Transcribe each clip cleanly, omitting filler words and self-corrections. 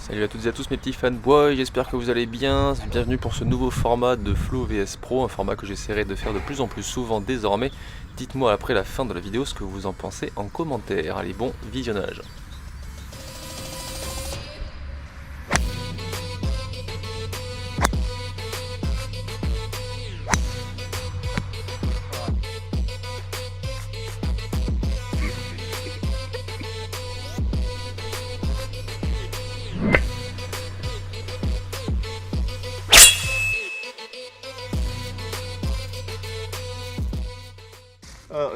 Salut à toutes et à tous mes petits fanboys, j'espère que vous allez bien. Bienvenue pour ce nouveau format de Flow vs Pro, un format que j'essaierai de faire de plus en plus souvent désormais. Dites-moi après la fin de la vidéo ce que vous en pensez en commentaire. Allez, bon visionnage.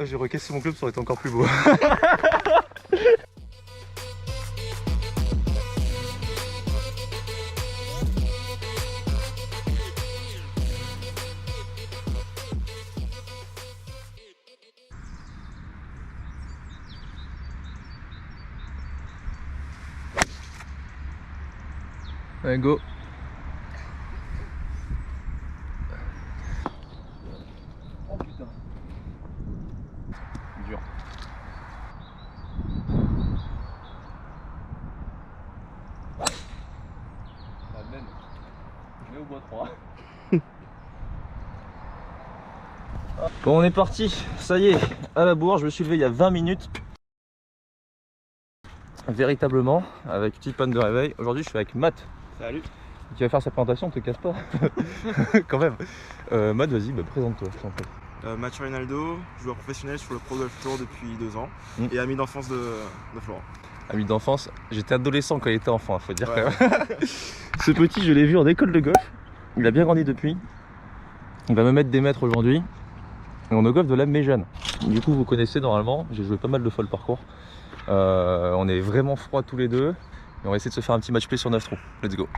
J'aurais cassé mon club, ça aurait été encore plus beau. Allez, go. Oh putain. Dur. La même. Je vais au bois 3. Bon, on est parti, ça y est, à la bourre, je me suis levé il y a 20 minutes. Véritablement, avec petite panne de réveil. Aujourd'hui, je suis avec Matt. Salut. Qui va faire sa présentation, te casse pas. Quand même. Matt, vas-y, présente-toi, je t'en prie. Mathieu Rinaldo, joueur professionnel sur le Pro Golf Tour depuis 2 ans et ami d'enfance de Florent. Ami d'enfance, j'étais adolescent quand il était enfant, faut dire Ouais. quand même. Ce petit, je l'ai vu en école de golf. Il a bien grandi depuis. Il va me mettre des mètres aujourd'hui. Et on est au golf de la Méjeanne. Du coup, vous connaissez normalement, j'ai joué pas mal de fois le parcours. On est vraiment froids tous les deux. Et on va essayer de se faire un petit match play sur 9 trous. Let's go.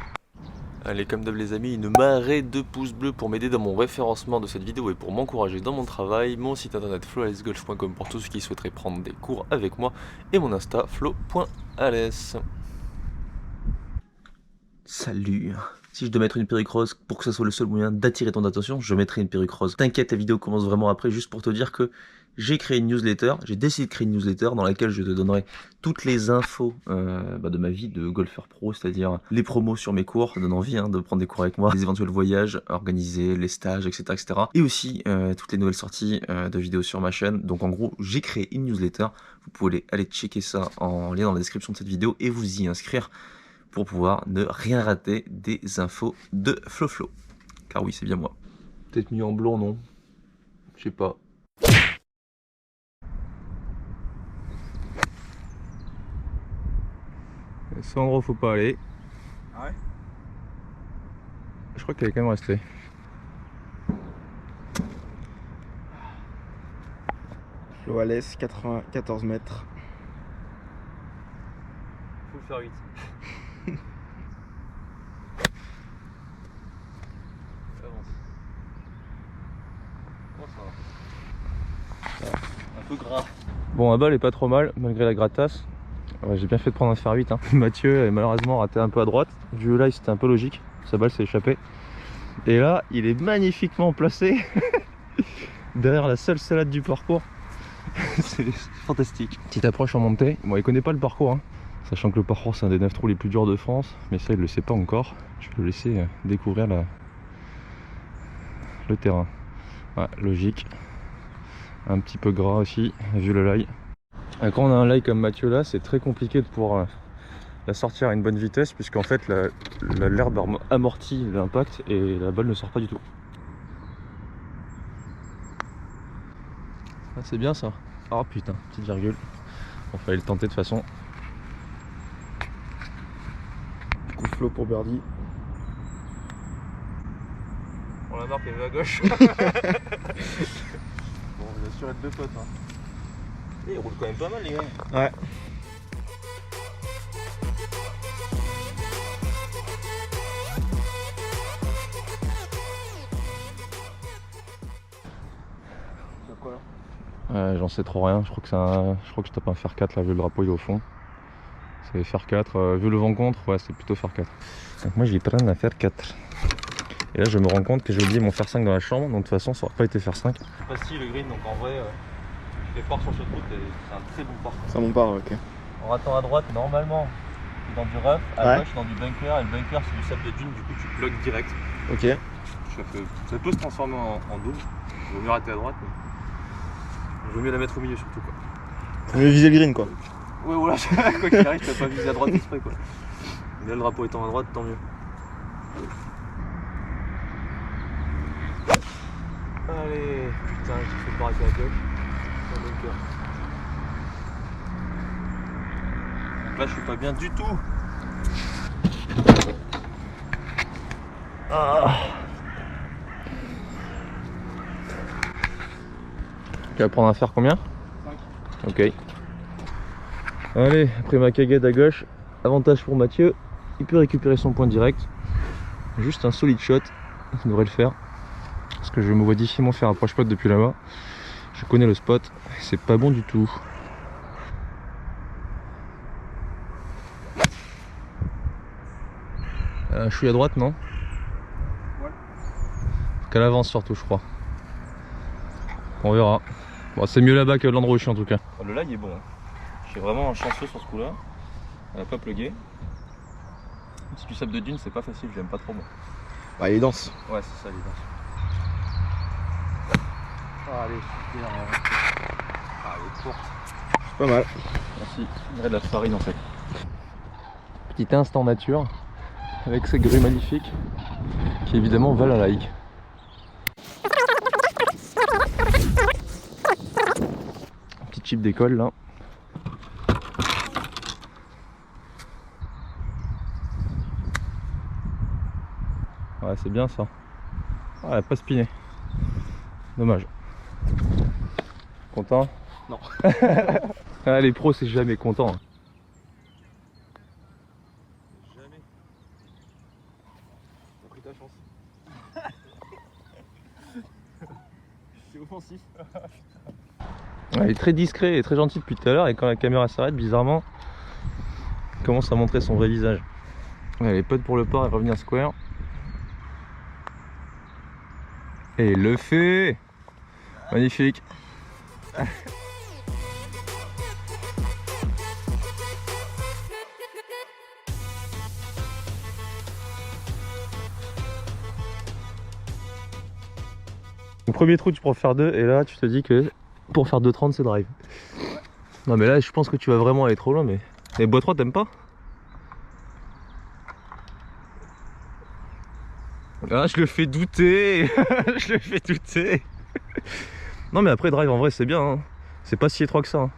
Allez, comme d'hab les amis, une marée de pouces bleus pour m'aider dans mon référencement de cette vidéo et pour m'encourager dans mon travail. Mon site internet flowalesgolf.com pour tous ceux qui souhaiteraient prendre des cours avec moi. Et mon Insta flow.ales. Salut. Si je dois mettre une perruque rose pour que ce soit le seul moyen d'attirer ton attention, je mettrai une perruque rose. T'inquiète, la vidéo commence vraiment après, juste pour te dire que j'ai créé une newsletter, j'ai décidé de créer une newsletter dans laquelle je te donnerai toutes les infos de ma vie de golfeur pro, c'est-à-dire les promos sur mes cours, ça donne envie de prendre des cours avec moi, les éventuels voyages organisés, les stages, etc. etc. Et aussi toutes les nouvelles sorties de vidéos sur ma chaîne. Donc en gros, j'ai créé une newsletter, vous pouvez aller checker ça en lien dans la description de cette vidéo et vous y inscrire pour pouvoir ne rien rater des infos de FlowFlow. Car oui, c'est bien moi. Peut-être mis en blanc, non? Je sais pas. Ce endroit où faut pas aller. Ah ouais? Je crois qu'elle est quand même restée. Flowales, 94 mètres. Faut le faire vite. Un peu gras. Bon, la balle est pas trop mal malgré la grattasse. Ouais, j'ai bien fait de prendre un fer 8. Mathieu a malheureusement raté un peu à droite. Vu là, c'était un peu logique. Sa balle s'est échappée. Et là, il est magnifiquement placé derrière la seule salade du parcours. C'est fantastique. Petite approche en montée. Bon, il connaît pas le parcours, sachant que le parcours c'est un des 9 trous les plus durs de France. Mais ça, il le sait pas encore. Je vais le laisser découvrir le terrain. Ouais, logique. Un petit peu gras aussi, vu le lie. Quand on a un lie comme Mathieu là, c'est très compliqué de pouvoir la sortir à une bonne vitesse, puisqu'en fait l'herbe amortit l'impact et la balle ne sort pas du tout. Ah, c'est bien ça. Oh putain, petite virgule. Bon, fallait le tenter de toute façon. Coup de flow pour birdie. On la marque, elle est à gauche. Bon, il va sûr être 2 potes. Il roule quand même pas mal les gars. Ouais. C'est quoi là? J'en sais trop rien, je crois que je tape un fer 4 là, vu le drapeau il est au fond. C'est fer 4, vu le vent contre, ouais c'est plutôt fer 4. Donc moi je vais prendre un fer 4. Et là je me rends compte que j'ai oublié mon fer 5 dans la chambre, donc de toute façon ça aurait pas été fer 5. C'est pas si le green, donc en vrai je fais part sur cette route et c'est un très bon parcours. C'est un bon part, ok. En ratant à droite, normalement dans du rough, à Ouais. gauche dans du bunker, et le bunker c'est du sable de dune, du coup tu bloques direct. Ok. Ça peut se transformer en double. Il vaut mieux arrêter à droite, mais il vaut mieux la mettre au milieu surtout quoi. Faut mieux viser le green quoi. Ouais voilà, quoi qu'il arrive, tu vas pas viser à droite exprès quoi. Mais là, le drapeau étant à droite, tant mieux. Allez, putain, j'ai fait pas arrêter à gauche. Dans le bunker. Donc là je suis pas bien du tout. Tu vas prendre à faire combien? 5. Ok. Allez, après ma cagade à gauche, avantage pour Mathieu, il peut récupérer son point direct. Juste un solide shot, ça devrait le faire. Parce que je me vois difficilement faire approche pot depuis là-bas. Je connais le spot, c'est pas bon du tout. Je suis à droite, non? Ouais. Qu'à l'avance surtout, je crois. On verra. Bon, c'est mieux là-bas que l'endroit où je suis en tout cas. Le lag est bon. Je suis vraiment chanceux sur ce coup-là. Elle a pas plugué. Si du sable de dune, c'est pas facile, j'aime pas trop moi. Bah il est dense. Ouais, c'est ça, les gars. Allez, super. Ah, elle est courte. Pas mal. Merci. Il y aurait de la farine en fait. Petit instant nature avec ces grues magnifiques qui évidemment valent un like. Petit chip d'école là. Ouais, c'est bien ça. Ah, elle a pas spiné. Dommage. Content? Non. Ah, les pros, c'est jamais content. Jamais. T'as pris ta chance. C'est offensif. Ouais, il est très discret et très gentil depuis tout à l'heure, et quand la caméra s'arrête, bizarrement, il commence à montrer son vrai visage. Ouais, les potes pour le port et revenir square. Et il le fait. Magnifique. Au premier trou tu peux en faire deux et là tu te dis que pour faire 2,30 c'est drive. Non mais là je pense que tu vas vraiment aller trop loin, mais les bois 3 t'aimes pas? Ah, je le fais douter. Je le fais douter. Non mais après drive en vrai c'est bien hein. C'est pas si étroit que ça hein.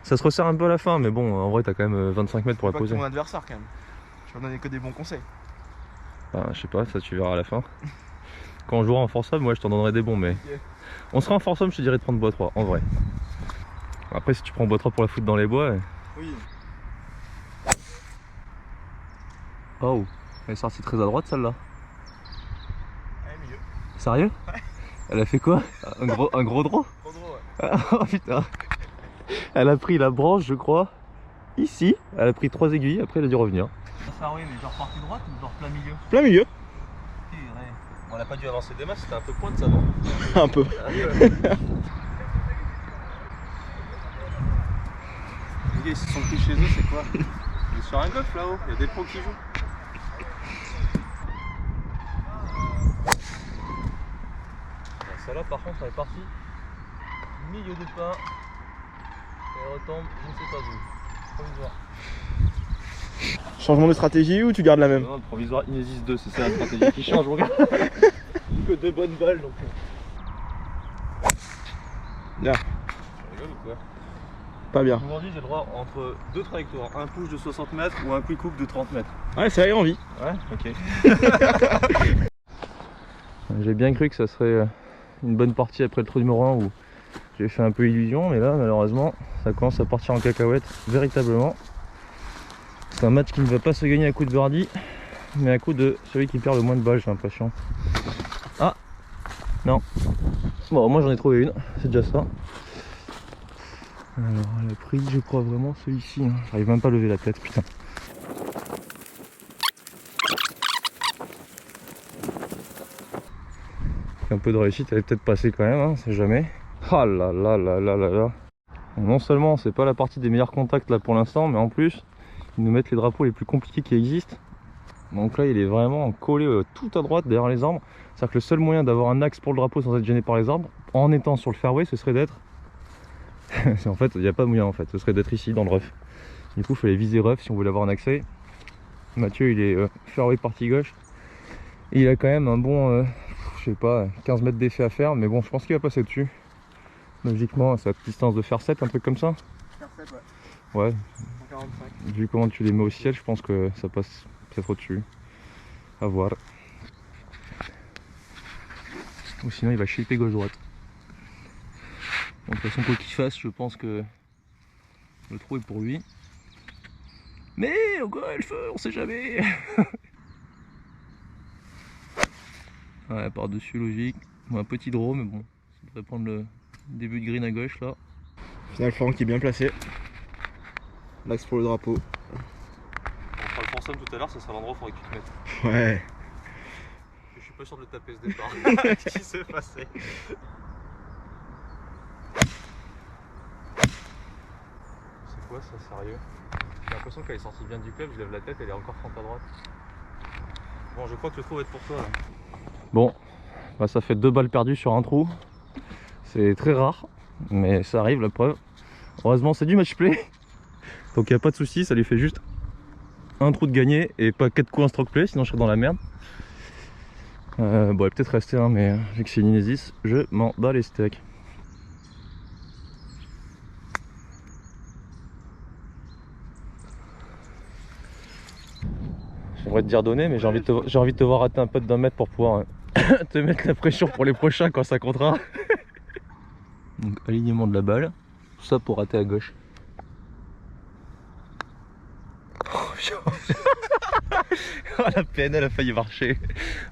Ça se resserre un peu à la fin, mais bon en vrai t'as quand même 25 mètres pour la Pas poser. ton adversaire quand même. Je vais donner que des bons conseils. Bah, je sais pas, ça tu verras à la fin. Quand on jouera en force-up, moi je t'en donnerai des bons, mais Ok. on sera en force-up, je te dirais de prendre bois 3 en vrai. Après si tu prends bois 3 pour la foutre dans les bois. Oui. Oh, elle est sortie très à droite celle-là. Allez, milieu. Sérieux? Ouais. Elle a fait quoi? Un gros draw? Trop drôle, ouais. Oh putain. Elle a pris la branche je crois, ici, elle a pris 3 aiguilles, après elle a dû revenir. Ça oui, mais genre partie droite ou genre plein milieu? Plein milieu. On n'a pas dû avancer des masses, c'était un peu pointe ça non? Un peu. Les gars ils se sont pris chez eux, c'est quoi? Ils sont sur un golf là-haut, il y a des pros qui jouent. Celle-là par contre elle est partie milieu du pain et elle retombe je ne sais pas où. Provisoire. Changement de stratégie ou tu gardes la même? Non, le provisoire Inesis 2, c'est ça la stratégie qui change, regarde. Que 2 bonnes balles donc. Bien. Tu rigoles ou quoi? Pas bien. Aujourd'hui j'ai le droit entre deux trajectoires, un push de 60 mètres ou un quick hook de 30 mètres. Ouais, ça a envie. Ouais, ok. J'ai bien cru que ça serait une bonne partie après le trou numéro 1 où j'ai fait un peu illusion, mais là malheureusement ça commence à partir en cacahuète véritablement. C'est un match qui ne va pas se gagner à coup de birdie, mais à coup de celui qui perd le moins de balles, j'ai l'impression. Ah non. Bon, moi j'en ai trouvé une, c'est déjà ça. Alors elle a pris, je crois vraiment celui-ci, hein. J'arrive même pas à lever la tête, putain. Un peu de réussite, elle est peut-être passée quand même, hein, c'est jamais. Ah là là là là là là. Non seulement c'est pas la partie des meilleurs contacts là pour l'instant, mais en plus ils nous mettent les drapeaux les plus compliqués qui existent. Donc là il est vraiment collé tout à droite derrière les arbres. C'est-à-dire que le seul moyen d'avoir un axe pour le drapeau sans être gêné par les arbres, en étant sur le fairway, ce serait d'être... en fait il n'y a pas de moyen en fait, ce serait d'être ici dans le rough. Du coup il fallait viser rough si on voulait avoir un accès. Mathieu il est fairway partie gauche. Et il a quand même un bon, je sais pas, 15 mètres d'effet à faire, mais bon je pense qu'il va passer dessus. Logiquement à sa distance de faire 7, un truc comme ça. Faire 7, ouais. Ouais, 145. vu comment tu les mets au ciel, je pense que ça passe peut-être au-dessus. À voir. Ou sinon il va shaper gauche-droite. Bon, de toute façon quoi qu'il fasse, je pense que le trou est pour lui. Mais au golf, on sait jamais. Ouais, par-dessus logique. Bon, un petit draw, mais bon, ça devrait prendre le début de green à gauche là. Au final, Florent qui est bien placé. L'axe pour le drapeau. On fera le foursome tout à l'heure, ça sera l'endroit où il faudrait que tu te mettes. Ouais. Je suis pas sûr de le taper ce départ. Qu'est-ce qui s'est passé? C'est quoi ça, sérieux? J'ai l'impression qu'elle est sortie bien du club, je lève la tête, elle est encore front à droite. Bon, je crois que le trou va être pour toi là. Bon, bah ça fait 2 balles perdues sur un trou. C'est très rare, mais ça arrive la preuve. Heureusement c'est du match play. Donc il n'y a pas de souci, ça lui fait juste un trou de gagné et pas 4 coups en stroke play, sinon je serais dans la merde. Bon, elle va peut-être rester, hein, mais vu que c'est une Inesis, je m'en bats les steaks. J'aimerais te dire donner, mais j'ai envie de te voir rater un peu d'un mètre pour pouvoir te mettre la pression pour les prochains quand ça comptera. Donc alignement de la balle, tout ça pour rater à gauche. Oh, la peine, elle a failli marcher.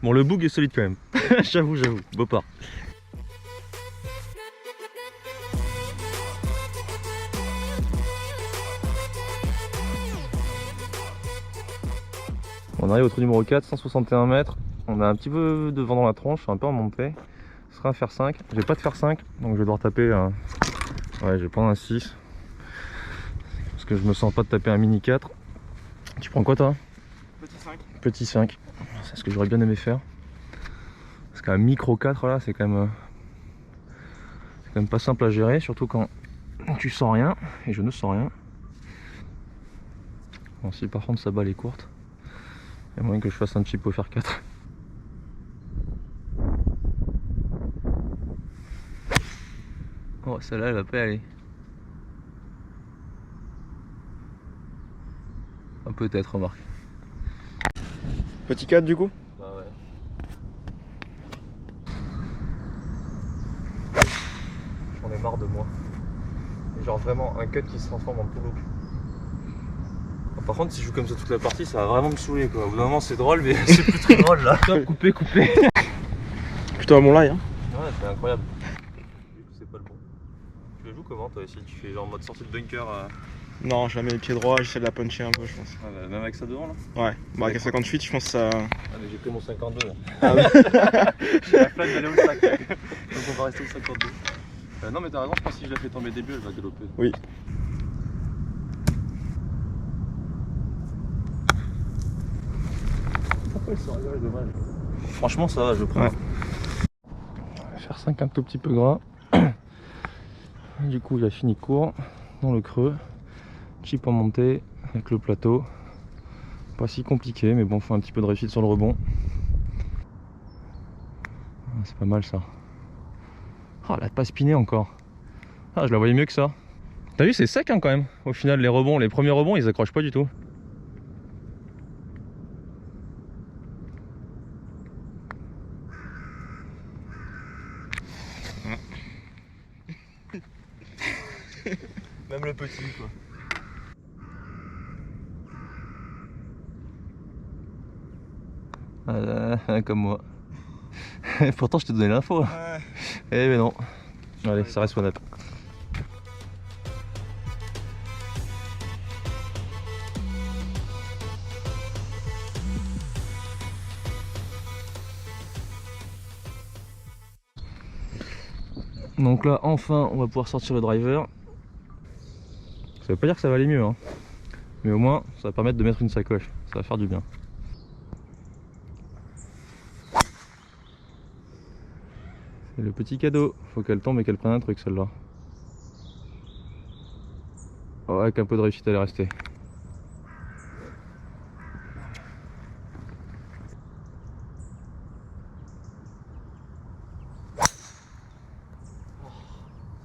Bon, le boog est solide quand même. J'avoue, beau part. On arrive au trou numéro 4, 161 mètres. On a un petit peu de vent dans la tronche, un peu en montée. Ce sera un fer 5. J'ai pas de fer 5, donc je vais devoir taper un... Ouais, je vais prendre un 6. Parce que je me sens pas de taper un mini 4. Tu prends quoi toi? Petit 5. Petit 5. C'est ce que j'aurais bien aimé faire. Parce qu'un micro 4 là, c'est quand même pas simple à gérer, surtout quand tu sens rien. Et je ne sens rien. Bon, si par contre sa balle est courte, il y a moyen que je fasse un chip au fer 4. Oh, celle-là elle va pas y aller. Ah, peut-être, remarque. Petit 4 du coup. Bah ouais. J'en ai marre de moi. Et genre vraiment un cut qui se transforme en tout look. Par contre si je joue comme ça toute la partie ça va vraiment me saouler quoi. Au bout d'un moment c'est drôle mais c'est plus très drôle là. Coupé. Plutôt à mon live hein. Ouais c'est incroyable. C'est pas le bon. Tu le joues comment toi ici? Tu fais genre en mode sortie de bunker Non, je la mets les pieds droits, j'essaie de la puncher un peu je pense. Ah bah, même avec ça devant là? Ouais, bah avec 58 je pense que ça... Ah mais j'ai pris mon 52 là. Ah oui. J'ai la flamme d'aller au 5. Donc on va rester au 52. Non mais t'as raison, je pense que si je la fais tomber début elle va développer. Oui. Dommage. Franchement ça va, je prends. Ouais. On va faire 5 un tout petit peu gras. Du coup il a fini court dans le creux. Chip en montée avec le plateau. Pas si compliqué mais bon, faut un petit peu de réussite sur le rebond. Ah, c'est pas mal ça. Ah, elle a pas spiné encore. Ah, je la voyais mieux que ça. T'as vu, c'est sec hein, quand même. Au final, les rebonds, les premiers rebonds, ils accrochent pas du tout. Même le petit quoi. Comme moi. Pourtant, je t'ai donné l'info. Ouais. Eh mais non. Allez, ça reste honnête. Donc là, enfin, on va pouvoir sortir le driver. Ça veut pas dire que ça va aller mieux, hein. Mais au moins, ça va permettre de mettre une sacoche. Ça va faire du bien. C'est le petit cadeau. Faut qu'elle tombe et qu'elle prenne un truc celle-là. Oh, avec un peu de réussite, elle est restée.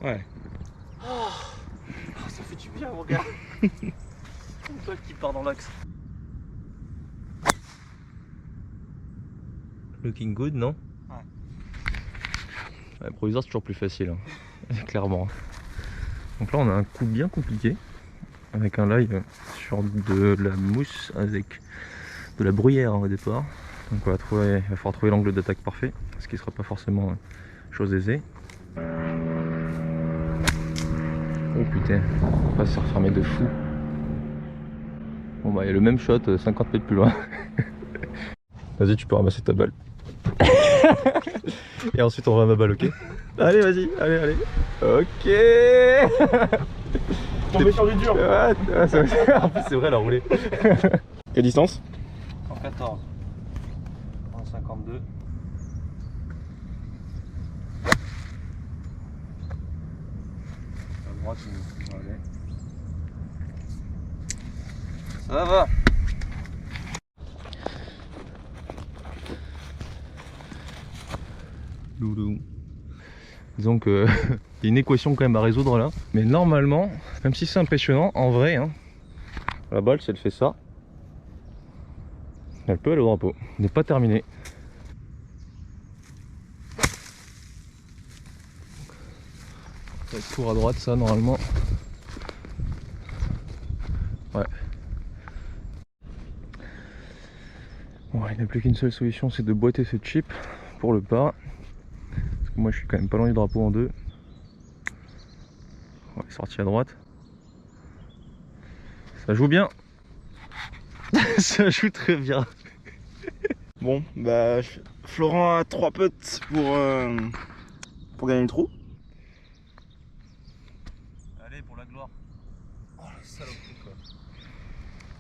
Ouais. Oh, ça fait du bien mon gars. Une balle qui part dans l'axe. Looking good, non? Ouais, provisoire c'est toujours plus facile, hein. Clairement. Donc là on a un coup bien compliqué avec un live sur de la mousse avec de la bruyère, hein, au départ. Donc il va falloir trouver l'angle d'attaque parfait, ce qui ne sera pas forcément chose aisée. Oh putain, on va se refermer de fou. Bon bah il y a le même shot 50 mètres plus loin. Vas-y, tu peux ramasser ta balle. Et ensuite on va ma balle, ok? Allez, vas-y, allez. Ok. Tombé sur du dur. Ouais, en plus c'est vrai, elle a roulé. Quelle distance? 114. 152. À droite, on va aller. Ça va. Loulou. Disons que il y a une équation quand même à résoudre là. Mais normalement, même si c'est impressionnant, en vrai, hein, la balle, si elle fait ça, elle peut aller au drapeau. Elle n'est pas terminée. Ça va être court à droite, ça, normalement. Ouais. Bon, il n'y a plus qu'une seule solution, c'est de boiter ce chip pour le pas. Parce que moi, je suis quand même pas loin du drapeau en deux. On va sortir à droite. Ça joue bien. Ça joue très bien. Bon, bah, Florent a 3 putts pour gagner le trou. Allez, pour la gloire. Oh, la saloperie quoi.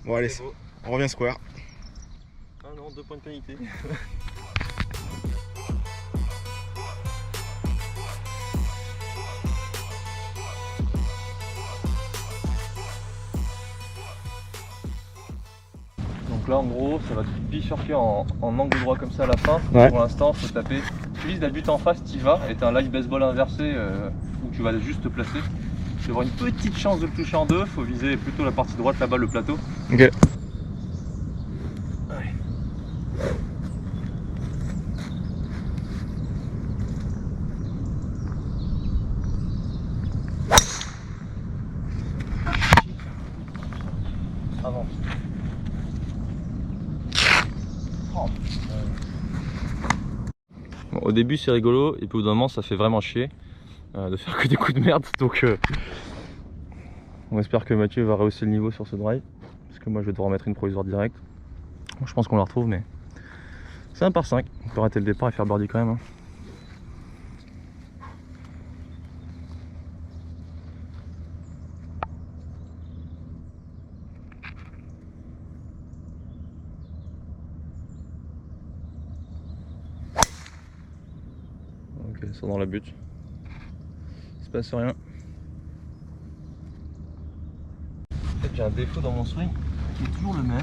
Bon, allez, on revient square. Ah non, 2 points de pénalité. Donc là en gros ça va te bifurquer en angle droit comme ça à la fin. Ouais. Pour l'instant faut taper. Tu vises la butte en face, t'y vas et t'as un live baseball inversé où tu vas juste te placer. Tu vas avoir une petite chance de le toucher en deux, faut viser plutôt la partie droite là-bas, le plateau. Ok. Allez. Avance. Oh. Bon, au début c'est rigolo et puis au bout d'un moment ça fait vraiment chier de faire que des coups de merde, donc on espère que Mathieu va rehausser le niveau sur ce drive parce que moi je vais devoir mettre une provisoire directe. Bon, je pense qu'on la retrouve mais c'est un par 5, on peut rater le départ et faire birdie quand même, hein. Ok, ça dans la butte. Il se passe rien. En fait, j'ai un défaut dans mon swing qui est toujours le même.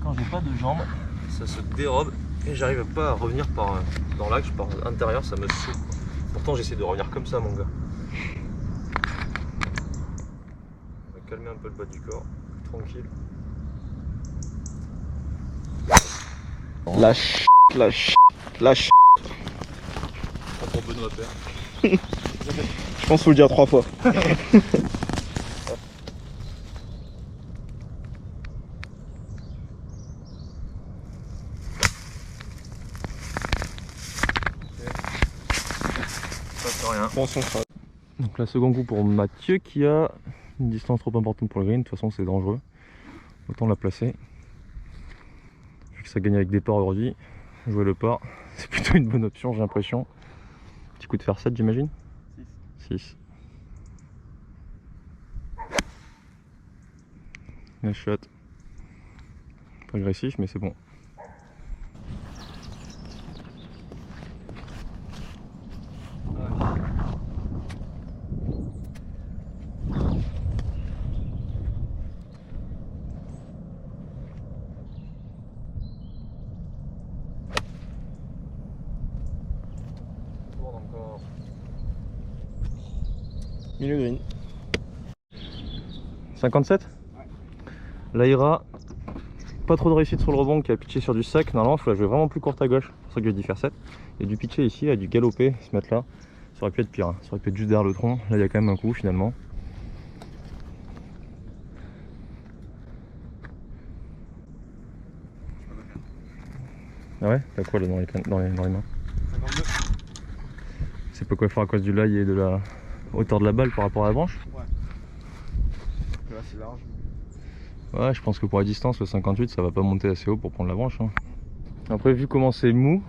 Quand j'ai pas de jambes, ça se dérobe et j'arrive pas à revenir par dans l'axe, par intérieur, ça me saoule. Pourtant, j'essaie de revenir comme ça, mon gars. On va calmer un peu le bas du corps, tranquille. Lâche. Pas pour Benoît Père. Je pense qu'il faut le dire 3 fois. Rien. Bon, son sera. Donc là, second coup pour Mathieu qui a une distance trop importante pour le green. De toute façon, c'est dangereux. Autant la placer. Vu que ça gagne avec des parts aujourd'hui, jouer le par, c'est plutôt une bonne option, j'ai l'impression. Petit coup de fer 7, j'imagine. 6. Nice shot. Pas agressif, mais c'est bon. Encore. Milieu green. 57 ouais. L'Aira, pas trop de réussite sur le rebond qui a pitché sur du sac. Normalement, il faut la jouer vraiment plus courte à gauche. C'est pour ça que je dis faire 7. Il y a du pitché ici, il y a du galopé, se mettre là. Ça aurait pu être pire, hein. Ça aurait pu être juste derrière le tronc. Là, il y a quand même un coup finalement. Ah ouais? T'as quoi là dans les mains? 52. C'est pas quoi faire à cause du lail et de la hauteur de la balle par rapport à la branche? Ouais. Là c'est large. Ouais, je pense que pour la distance, le 58 ça va pas monter assez haut pour prendre la branche, hein. Après, vu comment c'est mou,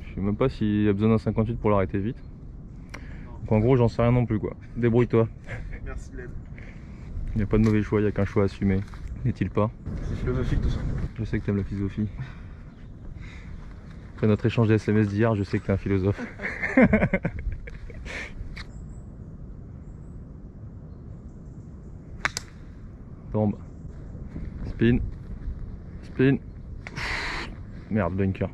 je sais même pas s'il y a besoin d'un 58 pour l'arrêter vite. Donc en gros, j'en sais rien non plus quoi. Débrouille-toi. Merci Led. Il n'y a pas de mauvais choix, il n'y a qu'un choix à assumer. N'est-il pas? C'est philosophique tout ça. Je sais que t'aimes la philosophie. Après notre échange de SMS d'hier, je sais que t'es un philosophe. Tombe. Spin. Spin. Merde, bunker.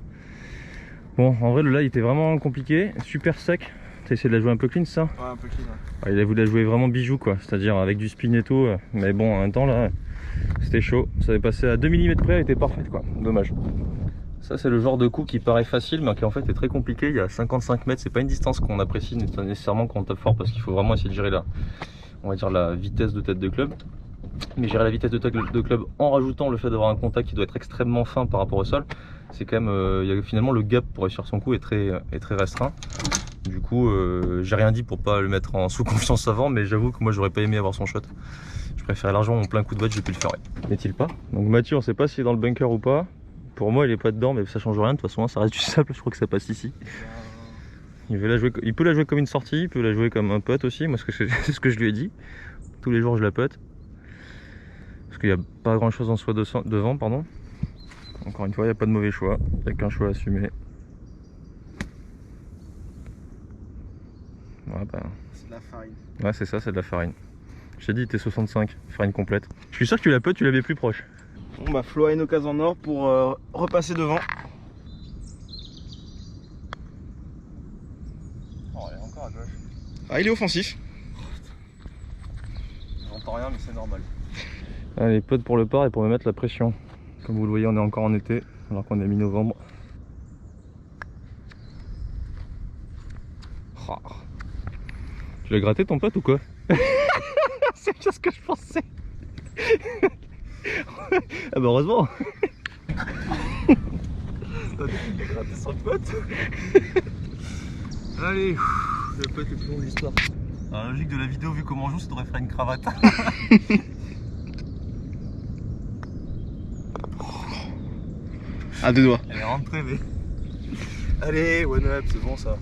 Bon, en vrai, le là, il était vraiment compliqué. Super sec. T'as essayé de la jouer un peu clean, ça? Ouais, un peu clean. Ouais. Il a voulu la jouer vraiment bijou, quoi. C'est-à-dire avec du spin et tout. Mais bon, en même temps, là, c'était chaud. Ça avait passé à 2 mm près, elle était parfaite, quoi. Dommage. Ça, c'est le genre de coup qui paraît facile, mais qui en fait est très compliqué. Il y a 55 mètres. C'est pas une distance qu'on apprécie nécessairement quand on tape fort, parce qu'il faut vraiment essayer de gérer on va dire la vitesse de tête de club. Mais gérer la vitesse de tête de club en rajoutant le fait d'avoir un contact qui doit être extrêmement fin par rapport au sol, c'est quand même, finalement le gap pour réussir son coup est très restreint. Du coup, j'ai rien dit pour pas le mettre en sous-confiance avant, mais j'avoue que moi j'aurais pas aimé avoir son shot. Je préférais largement mon plein coup de batte, j'ai pu le faire. Ouais. N'est-il pas? Donc Mathieu, on sait pas s'il est dans le bunker ou pas. Pour moi, il est pas dedans, mais ça change rien. De toute façon, ça reste du sable. Je crois que ça passe ici. Il peut la jouer comme une sortie, il peut la jouer comme un putt aussi. Moi, c'est ce que je lui ai dit. Tous les jours, je la putt. Parce qu'il n'y a pas grand chose en soi devant, pardon. Encore une fois, il n'y a pas de mauvais choix. Il n'y a qu'un choix à assumer. Ouais, bah... C'est de la farine. Ouais, c'est ça, c'est de la farine. Je t'ai dit, t'es 65, farine complète. Je suis sûr que tu la putt, tu l'avais plus proche. Bon bah Flo a une occasion en or pour repasser devant. Oh, elle est encore à gauche. Ah, il est offensif. J'entends rien, mais c'est normal. Allez, putt pour le par et pour me mettre la pression. Comme vous le voyez, on est encore en été, alors qu'on est mi-novembre. Oh. Tu l'as gratté ton pote ou quoi? C'est bien ce que je pensais. Ah bah heureusement. T'as gratté son pote. Allez, le pote le plus long de l'histoire. La logique de la vidéo, vu comment on joue, ça devrait faire une cravate. À deux doigts. Elle est rentrée, mais... Allez, one up, c'est bon ça.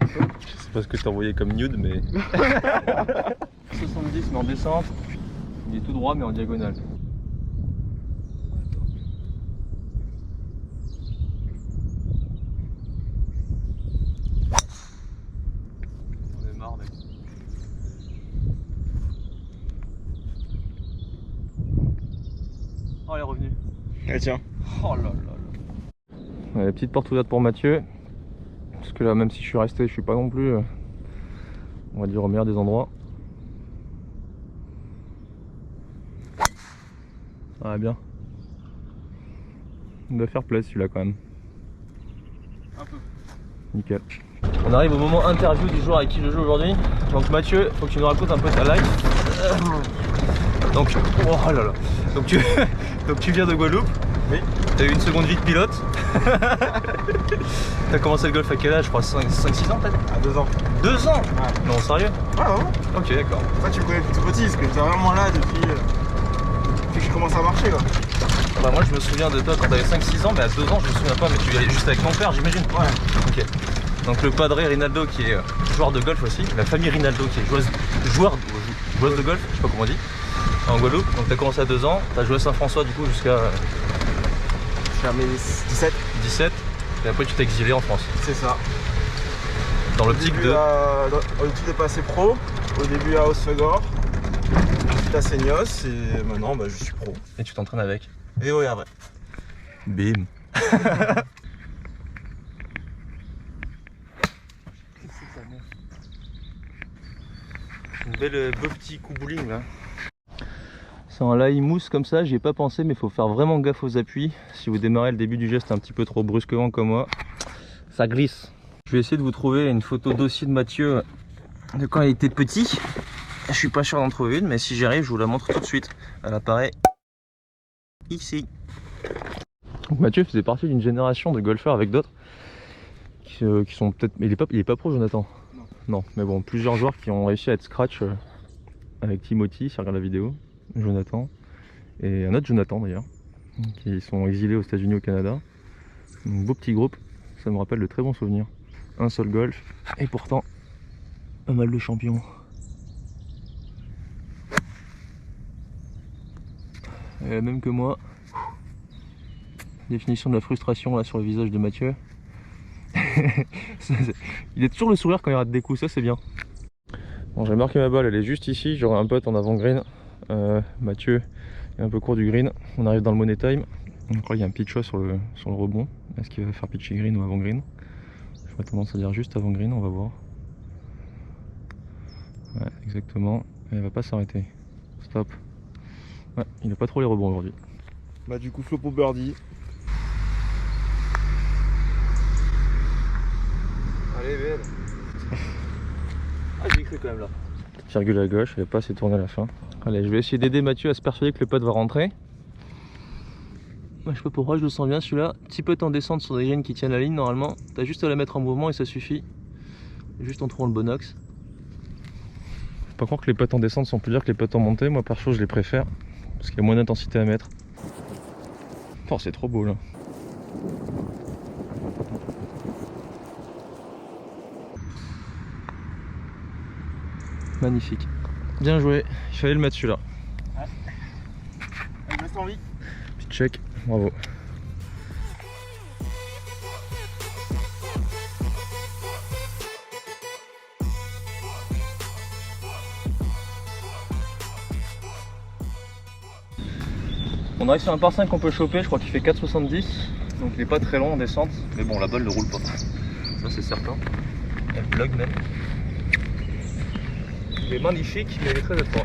Je sais pas ce que t'as envoyé comme nude, mais... 70 mais en descente. Il est tout droit mais en diagonale. On est marre mec. Oh, elle est revenue. Ah tiens. Oh là là là. Ouais, petite porte ouverte pour Mathieu. Parce que là, même si je suis resté, je suis pas non plus, on va dire, au meilleur des endroits. Ah bien. Il doit faire plaisir celui-là quand même. Un peu. Nickel. On arrive au moment interview du joueur avec qui je joue aujourd'hui. Donc Mathieu, faut que tu nous racontes un peu ta life. Donc, oh là là. Donc tu viens de Guadeloupe. Oui. T'as eu une seconde vie de pilote. T'as commencé le golf à quel âge? Je crois 5-6 ans peut-être? À 2 ans. 2 ans? Ouais. Non, sérieux? Ouais, vraiment. Ok, d'accord. Toi, tu me connais depuis tout petit, parce que t'es vraiment là depuis que je commence à marcher, quoi. Bah moi je me souviens de toi quand t'avais 5-6 ans, mais à 2 ans je me souviens pas, mais tu y allais juste avec ton père j'imagine. Ouais. Ok. Donc le padre Rinaldo qui est joueur de golf aussi, la famille Rinaldo qui est joueuse de golf, je sais pas comment on dit, en Guadeloupe. Donc t'as commencé à 2 ans, t'as joué à Saint-François du coup jusqu'à Je suis à mes 17. 17, et après tu t'es exilé en France. C'est ça. Dans l'optique de... L'optique de passer pro. Au début à Osfegor, ensuite à Seignos, et maintenant bah, je suis pro. Et tu t'entraînes avec. Et oui, après. Bim. Une beau petit coup bowling là. C'est un lie mousse comme ça, j'y ai pas pensé, mais il faut faire vraiment gaffe aux appuis. Si vous démarrez le début du geste un petit peu trop brusquement comme moi, ça glisse. Je vais essayer de vous trouver une photo dossier de Mathieu de quand il était petit. Je suis pas sûr d'en trouver une, mais si j'y arrive, je vous la montre tout de suite. Elle apparaît ici. Donc Mathieu faisait partie d'une génération de golfeurs avec d'autres qui sont peut-être... Mais il est pas pro, Jonathan? Non, mais bon, plusieurs joueurs qui ont réussi à être scratch avec Timothy, si tu regardes la vidéo, Jonathan, et un autre Jonathan d'ailleurs, qui sont exilés aux États-Unis, au Canada. Un beau petit groupe, ça me rappelle de très bons souvenirs. Un seul golf, et pourtant, un mal de champion. Même que moi. Définition de la frustration là sur le visage de Mathieu. Il est toujours le sourire quand il rate des coups, ça c'est bien. Bon, j'ai marqué ma balle, elle est juste ici. J'aurai un pote en avant green. Mathieu est un peu court du green. On arrive dans le money time. Je crois qu'il y a un pitch sur le rebond. Est-ce qu'il va faire pitcher green ou avant green? J'aurais tendance à dire juste avant green, on va voir. Ouais, exactement. Et elle va pas s'arrêter. Stop. Ouais, il a pas trop les rebonds aujourd'hui. Bah du coup flop au birdie. Allez belle. Ah, j'y ai cru quand même là. Virgule à gauche, elle n'est pas assez tournée à la fin. Allez, je vais essayer d'aider Mathieu à se persuader que le putt va rentrer. Moi, je sais pas pourquoi, je le sens bien celui-là. Petit putt en descente sur des greens qui tiennent la ligne normalement. T'as juste à la mettre en mouvement et ça suffit. Juste en trouvant le bon axe. Faut pas croire que les putts en descente sont plus durs que les putts en montée. Moi, perso, je les préfère parce qu'il y a moins d'intensité à mettre. Oh, c'est trop beau là. Magnifique. Bien joué. Il fallait le mettre celui-là. Ouais. Il reste en vie. Petit check. Bravo. On arrive sur un par 5 qu'on peut choper, je crois qu'il fait 4,70, donc il est pas très long en descente, mais bon la balle ne roule pas, ça c'est certain, elle plug même. Il est magnifique mais il est très étroit.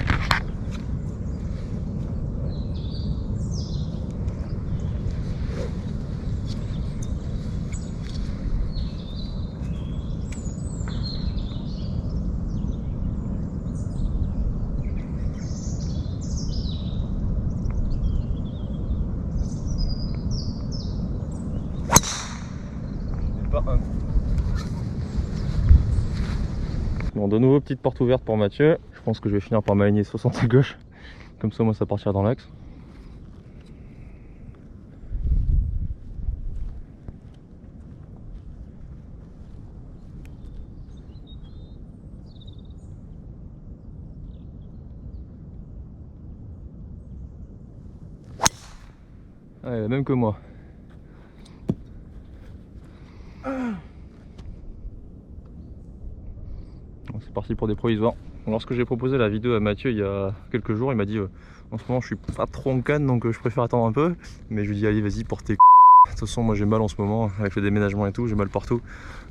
Bon, de nouveau petite porte ouverte pour Mathieu. Je pense que je vais finir par m'aligner 60 à gauche. Comme ça, moi, ça partira dans l'axe. Ouais, même que moi. C'est parti pour des provisoires. Lorsque j'ai proposé la vidéo à Mathieu il y a quelques jours, il m'a dit en ce moment je suis pas trop en canne donc je préfère attendre un peu. Mais je lui dis allez vas-y pour tes De toute façon moi j'ai mal en ce moment avec le déménagement et tout, j'ai mal partout.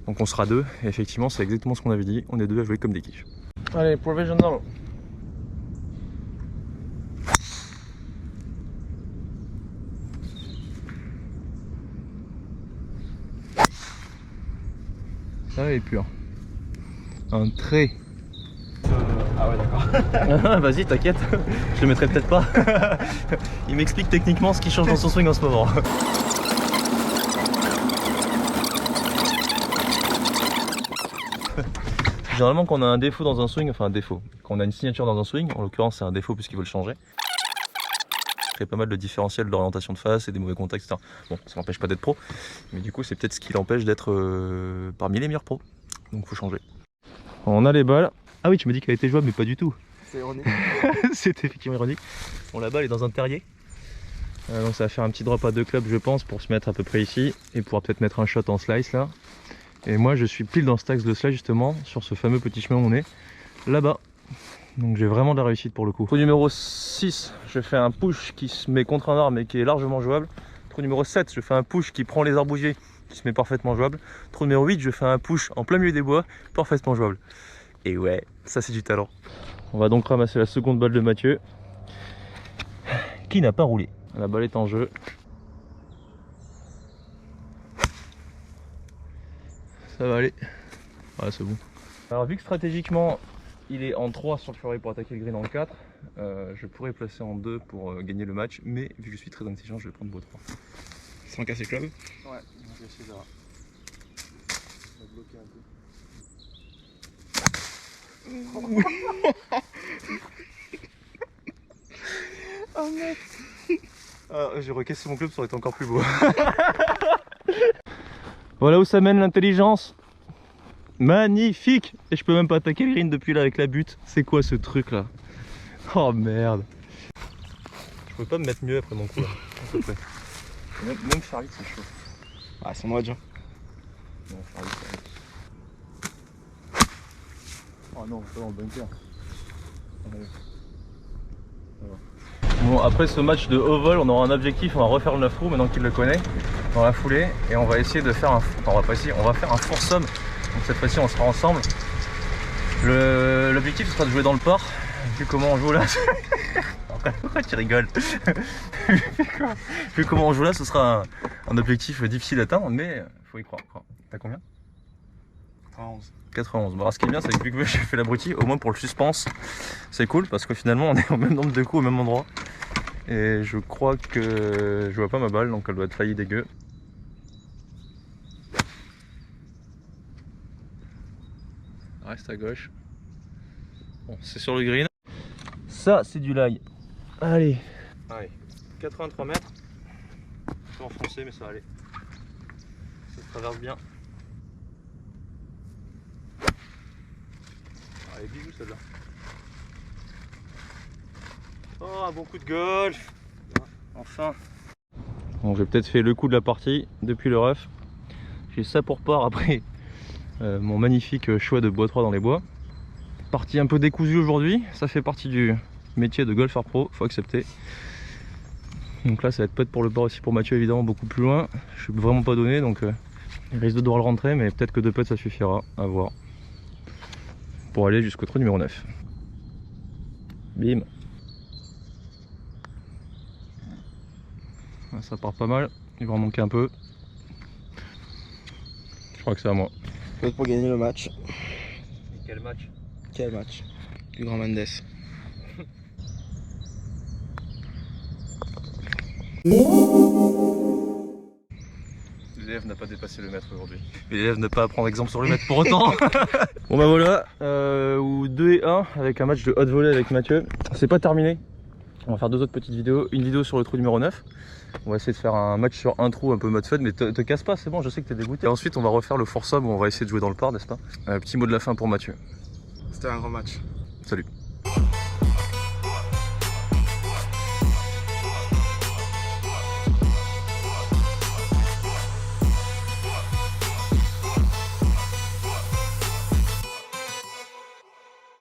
Donc on sera deux et effectivement c'est exactement ce qu'on avait dit, on est deux à jouer comme des quiches. Allez, provisional. Ça il est pur. Un trait. Ah ouais, d'accord. Vas-y, t'inquiète, je le mettrai peut-être pas. Il m'explique techniquement ce qui change dans son swing en ce moment. Généralement, quand on a un défaut dans un swing, enfin un défaut, quand on a une signature dans un swing, en l'occurrence c'est un défaut puisqu'il veut le changer, il crée pas mal de différentiels d'orientation de face et des mauvais contacts, etc. Bon, ça n'empêche pas d'être pro, mais du coup c'est peut-être ce qui l'empêche d'être parmi les meilleurs pros. Donc faut changer. On a les balles. Ah oui, tu me dis qu'elle était jouable, mais pas du tout. C'est ironique. C'était effectivement ironique. Bon, la balle est dans un terrier. Donc ça va faire un petit drop à 2 clubs, je pense, pour se mettre à peu près ici et pouvoir peut-être mettre un shot en slice là. Et moi je suis pile dans ce axe de slice justement, sur ce fameux petit chemin où on est, là-bas. Donc j'ai vraiment de la réussite pour le coup. Trou numéro 6, je fais un push qui se met contre un arbre et qui est largement jouable. Trou numéro 7, je fais un push qui prend les arbousiers, qui se met parfaitement jouable. Trou numéro 8, je fais un push en plein milieu des bois, parfaitement jouable. Et ouais, ça c'est du talent. On va donc ramasser la seconde balle de Mathieu, qui n'a pas roulé. La balle est en jeu. Ça va aller. Ouais, c'est bon. Alors vu que stratégiquement il est en 3 sur le fairway pour attaquer le green en 4, je pourrais placer en 2 pour gagner le match, mais vu que je suis très intelligent, je vais prendre beau 3. Sans casser club. Ouais, je vais essayer de bloquer un peu. Oh mec. J'aurais cassé mon club, ça aurait été encore plus beau. Voilà où ça mène l'intelligence. Magnifique. Et je peux même pas attaquer le green depuis là avec la butte. C'est quoi ce truc là? Oh merde. Je peux pas me mettre mieux après mon coup là. À peu près. Même faire vite c'est chaud. Ah, c'est moi déjà. Non, faire vite, ça va. Oh non, pas dans le bunker. Bon, après ce match de haut vol, on aura un objectif, on va refaire le 9 trous maintenant qu'il le connaît dans la foulée, et on va essayer de faire un, enfin, on va pas essayer, on va faire un foursome. Donc cette fois-ci on sera ensemble. L'objectif ce sera de jouer dans le port, vu comment on joue là. Pourquoi tu rigoles? Vu comment on joue là, ce sera un objectif difficile à atteindre, mais faut y croire. T'as combien? 91. 91. Bon, alors, ce qui est bien, c'est que vu que j'ai fait l'abruti, au moins pour le suspense, c'est cool parce que finalement on est au même nombre de coups au même endroit. Et je crois que je vois pas ma balle, donc elle doit être failli dégueu. Reste à gauche. Bon, c'est sur le green. Ça, c'est du lag. Allez. Allez. 83 mètres. Un peu enfoncé, mais ça va aller. Ça traverse bien. Allez, bisous celle-là. Oh, un bon coup de golf. Enfin. Bon, j'ai peut-être fait le coup de la partie depuis le rough. J'ai ça pour part après mon magnifique choix de bois 3 dans les bois. Partie un peu décousue aujourd'hui, ça fait partie du métier de golfeur pro, faut accepter. Donc là ça va être peut-être pour le bord aussi pour Mathieu évidemment beaucoup plus loin. Je suis vraiment pas donné donc il risque de devoir le rentrer, mais peut-être que 2 putts ça suffira, à voir. Pour aller jusqu'au trou numéro 9. Bim. Ça part pas mal, il va en manquer un peu. Je crois que c'est à moi. Peut-être pour gagner le match. Quel match? Quel match? Du Grand Mendes. L'élève n'a pas dépassé le maître aujourd'hui. L'élève n'a pas à prendre exemple sur le maître pour autant. Bon bah voilà, ou 2 et 1 avec un match de hot volley avec Mathieu. C'est pas terminé. On va faire 2 autres petites vidéos. Une vidéo sur le trou numéro 9. On va essayer de faire un match sur un trou un peu mode fun, mais te casse pas, c'est bon, je sais que t'es dégoûté. Et ensuite on va refaire le foursome où on va essayer de jouer dans le par, n'est-ce pas? Petit mot de la fin pour Mathieu. C'était un grand match. Salut.